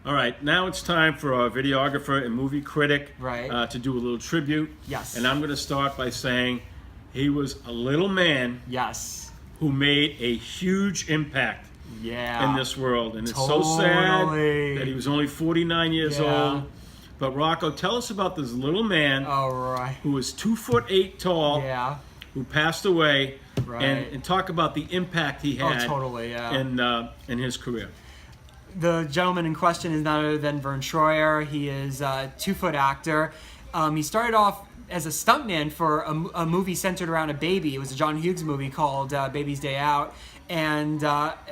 All right, now it's time for our videographer and movie critic Right. to do a little tribute. Yes. And I'm going to start by saying he was a little man Yes. who made a huge impact Yeah. in this world. And it's so sad that he was only 49 years old. But Rocco, tell us about this little man All right. who was 2'8" tall, Yeah. who passed away, Right. and talk about the impact he had Totally. Yeah. in his career. The gentleman in question is none other than Vern Troyer. He is a 2-foot actor. He started off as a stuntman for a movie centered around a baby. It was a John Hughes movie called Baby's Day Out. And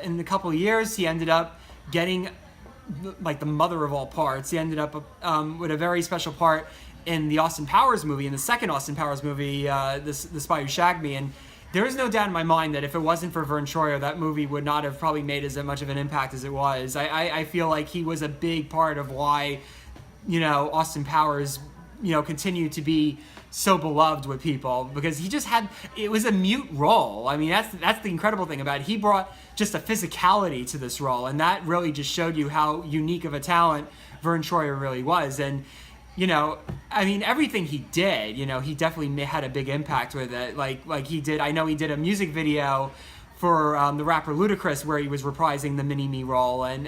in a couple of years, he ended up getting like the mother of all parts. He ended up with a very special part in the Austin Powers movie, in the second Austin Powers movie, The Spy Who Shagged Me. And there is no doubt in my mind that if it wasn't for Vern Troyer, that movie would not have probably made as much of an impact as it was. I feel like he was a big part of why, Austin Powers, continued to be so beloved with people, because he just it was a mute role. I mean, that's the incredible thing about it. He brought just a physicality to this role, and that really just showed you how unique of a talent Vern Troyer really was. And I mean, everything he did, he definitely had a big impact with it. Like he did, I know he did a music video for the rapper Ludacris where he was reprising the Mini-Me role, and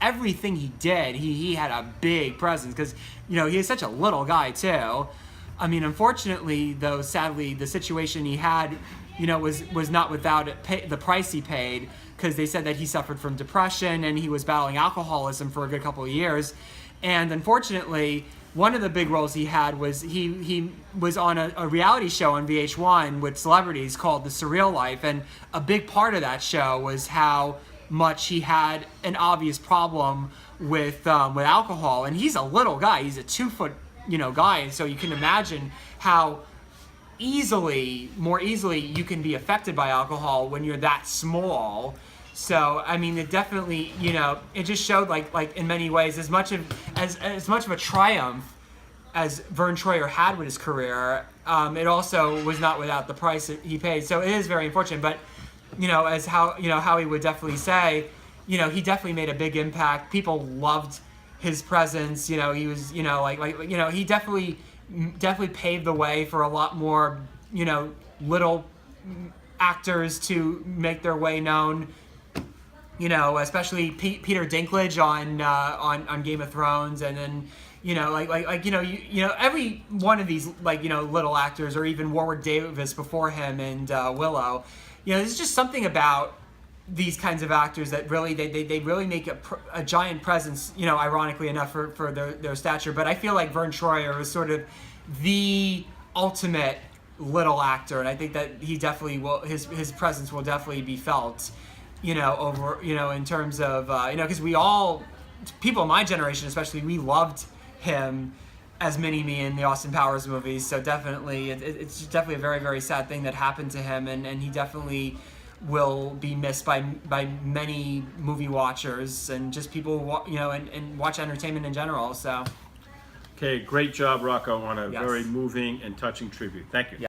everything he did, he had a big presence, because, he is such a little guy too. I mean, unfortunately, though, sadly, the situation he had, was not without the price he paid, because they said that he suffered from depression and he was battling alcoholism for a good couple of years. And unfortunately, one of the big roles he had was he was on a reality show on VH1 with celebrities called The Surreal Life, and a big part of that show was how much he had an obvious problem with alcohol. And he's a little guy; he's a 2-foot guy, and so you can imagine how more easily you can be affected by alcohol when you're that small. So I mean, it definitely, it just showed like in many ways, as much of a triumph as Vern Troyer had with his career, it also was not without the price that he paid. So it is very unfortunate, but as Howie would definitely say, he definitely made a big impact. People loved his presence. He was, he definitely paved the way for a lot more, little actors to make their way known. Especially Peter Dinklage on Game of Thrones, and then every one of these little actors, or even Warwick Davis before him and Willow. There's just something about these kinds of actors that really they really make a giant presence. Ironically enough for their stature. But I feel like Vern Troyer was sort of the ultimate little actor, and I think that he definitely will. His presence will definitely be felt. Over, in terms of, because people in my generation especially, we loved him as Mini-Me in the Austin Powers movies. So definitely, it's definitely a very, very sad thing that happened to him, and he definitely will be missed by many movie watchers and just people, and watch entertainment in general. So. Okay, great job, Rocco, on a Yes. very moving and touching tribute. Thank you. Yeah.